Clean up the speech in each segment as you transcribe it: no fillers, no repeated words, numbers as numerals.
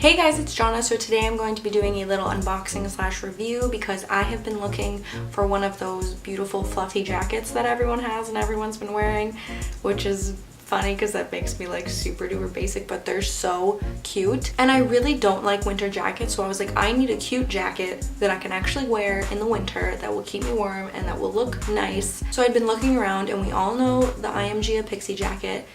Hey guys, it's Jonna. So today I'm going to be doing a little unboxing slash review because I have been looking for one of those beautiful fluffy jackets that everyone has and everyone's been wearing, which is funny because that makes me like super duper basic, but they're so cute. And I really don't like winter jackets, so I was like, I need a cute jacket that I can actually wear in the winter that will keep me warm and that will look nice. So I'd been looking around, and we all know the Pixie jacket.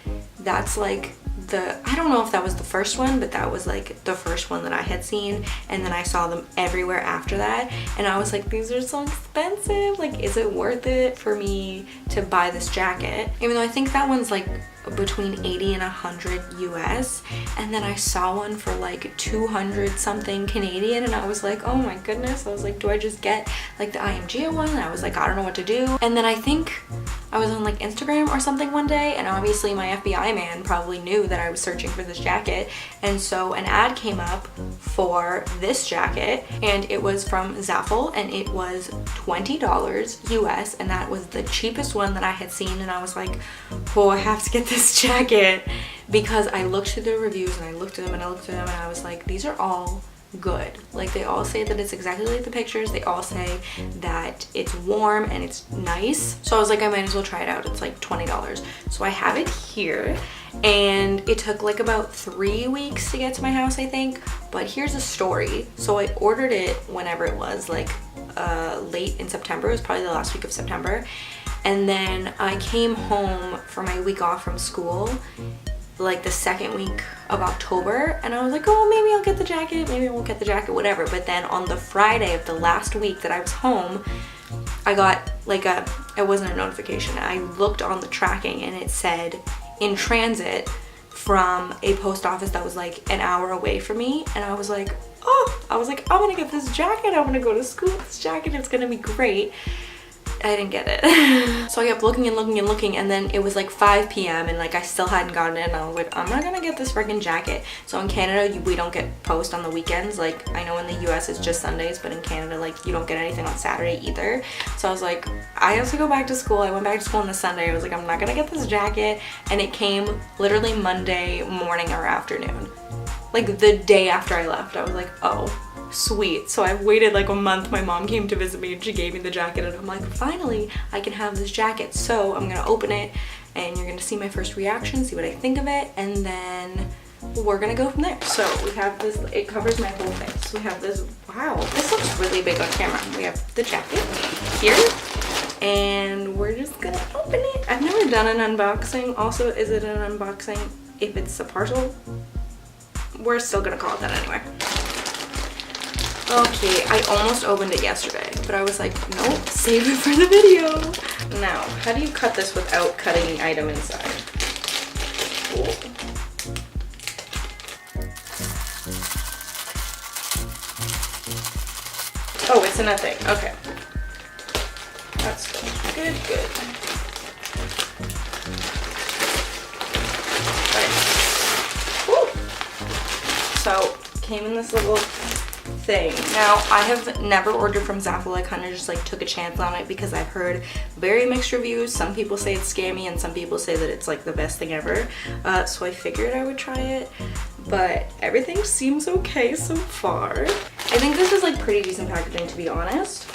That's like I don't know if that was the first one, but that was like the first one that I had seen, and then I saw them everywhere after that, and I was like, these are so expensive. Like, is it worth it for me to buy this jacket? Even though I think that one's like between 80 and 100 US, and then I saw one for like 200 something Canadian, and I was like, oh my goodness. I was like, do I just get like the one? And I was like, I don't know what to do. And then I think I was on like Instagram or something one day, and obviously my FBI man probably knew that I was searching for this jacket, and so an ad came up for this jacket, and it was from Zaful, and it was $20 US, and that was the cheapest one that I had seen. And I was like, oh, I have to get this jacket, because I looked through the reviews and I looked at them and I looked at them, and I was like, these are all good. Like, they all say that it's exactly like the pictures. They all say that it's warm and it's nice. So I was like, I might as well try it out. It's like $20. So I have it here, and it took like about 3 weeks to get to my house, I think. But here's a story. So I ordered it whenever it was, like late in September. It was probably the last week of September. And then I came home for my week off from school like the second week of October, and I was like, oh, maybe I'll get the jacket, maybe I won't get the jacket, whatever. But then on the Friday of the last week that I was home, I got like it wasn't a notification. I looked on the tracking and it said in transit from a post office that was like an hour away from me, and I was like, oh, I'm gonna get this jacket. I'm gonna go to school with this jacket. It's gonna be great. I didn't get it. So I kept looking and looking and looking, and then it was like 5 p.m. and like I still hadn't gotten it, and I was like, I'm not gonna get this freaking jacket. So in Canada, we don't get post on the weekends. Like, I know in the US it's just Sundays, but in Canada, like, you don't get anything on Saturday either. So I was like, I have to go back to school. I went back to school on the Sunday. I was like, I'm not gonna get this jacket. And it came literally Monday morning or afternoon. Like the day after I left. I was like, oh, sweet. So I've waited like a month. My mom came to visit me and she gave me the jacket, and I'm like, finally I can have this jacket. So I'm gonna open it, and you're gonna see my first reaction, see what I think of it, and then we're gonna go from there. So we have this, it covers my whole face. We have this, wow, this looks really big on camera. We have the jacket here, and we're just gonna open it. I've never done an unboxing. Also, is it an unboxing if it's a parcel? We're still gonna call it that anyway. Okay, I almost opened it yesterday, but I was like, nope, save it for the video. Now, how do you cut this without cutting the item inside? Cool. Oh, it's in a thing. Okay. That's good. Good. Alright. So, came in this little thing. Now, I have never ordered from Zaful. I kind of just like took a chance on it because I've heard very mixed reviews. Some people say it's scammy, and some people say that it's like the best thing ever. So I figured I would try it, but everything seems okay so far. I think this is like pretty decent packaging, to be honest.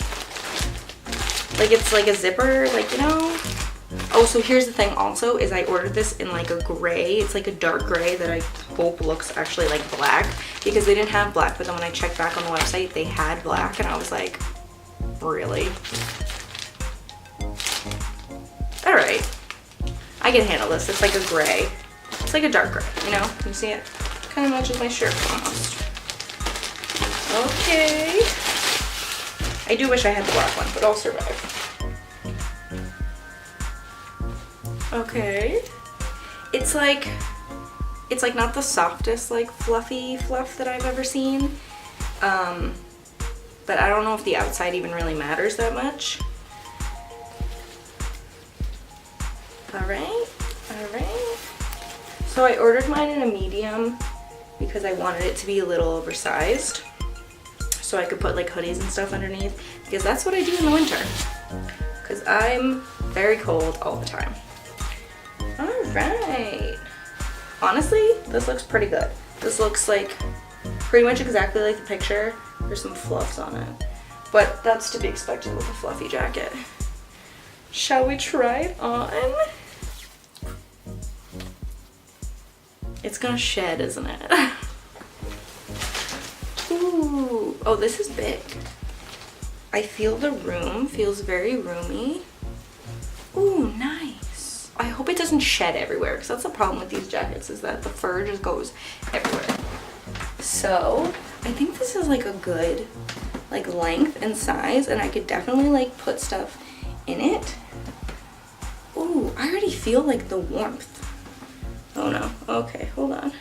Like, it's like a zipper, like, you know. Oh, so here's the thing also, is I ordered this in like a gray. It's like a dark gray that I hope looks actually like black, because they didn't have black, but then when I checked back on the website, they had black, and I was like, really? All right, I can handle this. It's like a gray. It's like a dark gray, you know? Can you see it? Kind of matches my shirt almost. Okay. I do wish I had the black one, but I'll survive. Okay, it's like not the softest like fluffy fluff that I've ever seen, but I don't know if the outside even really matters that much. All right. So I ordered mine in a medium because I wanted it to be a little oversized, so I could put like hoodies and stuff underneath, because that's what I do in the winter, because I'm very cold all the time. All right. Honestly, this looks pretty good. This looks like pretty much exactly like the picture. There's some fluffs on it, but that's to be expected with a fluffy jacket. Shall we try it on? It's gonna shed, isn't it? Ooh, oh, this is big. I feel the room feels very roomy. Ooh, nice. I hope it doesn't shed everywhere, because that's the problem with these jackets, is that the fur just goes everywhere. So I think this is like a good like length and size, and I could definitely like put stuff in it. Ooh, I already feel like the warmth. Oh no. Okay, hold on.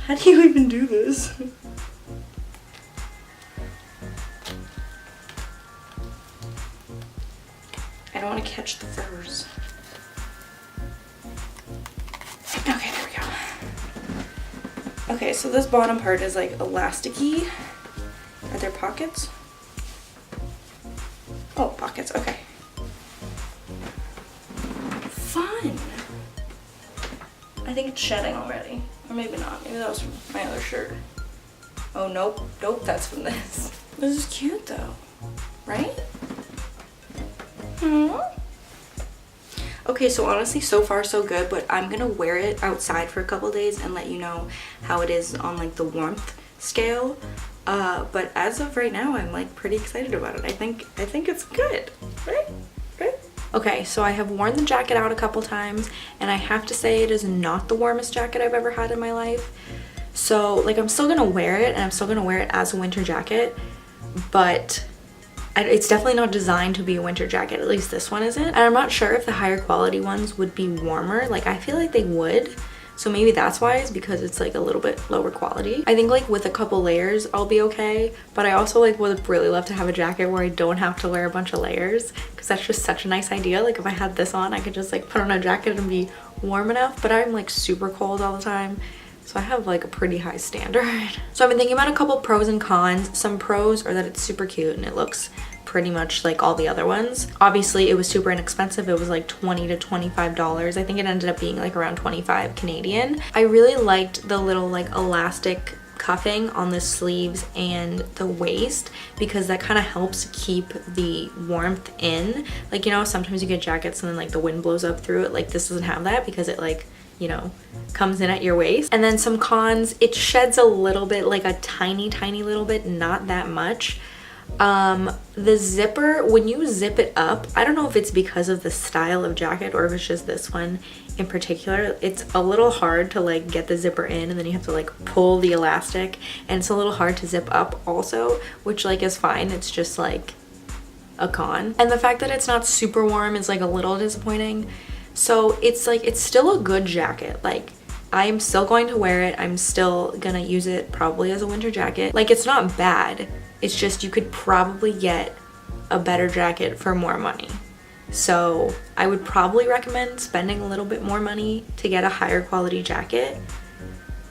How do you even do this? I don't want to catch the furs. Okay, there we go. Okay, so this bottom part is like elasticy. Are there pockets? Oh, pockets, okay. Fun. I think it's shedding already. Or maybe not. Maybe that was from my other shirt. Oh, nope. Nope, that's from this. This is cute though, right? Hmm. Okay, so honestly, so far so good, but I'm gonna wear it outside for a couple days and let you know how it is on like the warmth scale. But as of right now, I'm like pretty excited about it. I think it's good, right? Okay, so I have worn the jacket out a couple times, and I have to say it is not the warmest jacket I've ever had in my life. So like I'm still gonna wear it, and I'm still gonna wear it as a winter jacket, but it's definitely not designed to be a winter jacket. At least this one isn't. And I'm not sure if the higher quality ones would be warmer. Like I feel like they would. So maybe that's why, is because it's like a little bit lower quality. I think like with a couple layers I'll be okay, but I also like would really love to have a jacket where I don't have to wear a bunch of layers, because that's just such a nice idea. Like if I had this on, I could just like put on a jacket and be warm enough, but I'm like super cold all the time. So I have like a pretty high standard. So I've been thinking about a couple pros and cons. Some pros are that it's super cute and it looks pretty much like all the other ones. Obviously it was super inexpensive. It was like $20 to $25. I think it ended up being like around 25 Canadian. I really liked the little like elastic cuffing on the sleeves and the waist, because that kind of helps keep the warmth in. Like, you know, sometimes you get jackets and then like the wind blows up through it. Like this doesn't have that, because it like, you know, comes in at your waist. And then some cons, it sheds a little bit, like a tiny little bit, not that much. The zipper, when you zip it up, I don't know if it's because of the style of jacket or if it's just this one in particular, it's a little hard to like get the zipper in, and then you have to like pull the elastic, and it's a little hard to zip up also, which like is fine. It's just like a con. And the fact that it's not super warm is like a little disappointing. So it's like, it's still a good jacket. Like I'm still going to wear it. I'm still gonna use it probably as a winter jacket. Like it's not bad. It's just you could probably get a better jacket for more money. So I would probably recommend spending a little bit more money to get a higher quality jacket,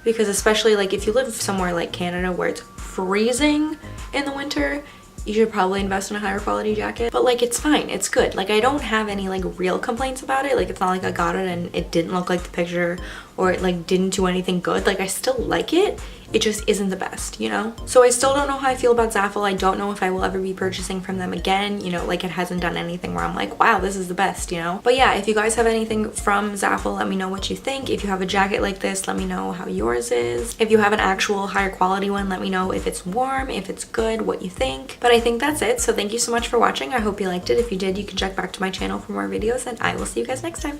because especially like if you live somewhere like Canada where it's freezing in the winter, you should probably invest in a higher quality jacket. But like it's fine, it's good. Like I don't have any like real complaints about it. Like it's not like I got it and it didn't look like the picture, or it like didn't do anything good. Like I still like it. It just isn't the best, you know? So I still don't know how I feel about Zaful. I don't know if I will ever be purchasing from them again. You know, like it hasn't done anything where I'm like, wow, this is the best, you know? But yeah, if you guys have anything from Zaful, let me know what you think. If you have a jacket like this, let me know how yours is. If you have an actual higher quality one, let me know if it's warm, if it's good, what you think. But I think that's it. So thank you so much for watching. I hope you liked it. If you did, you can check back to my channel for more videos, and I will see you guys next time.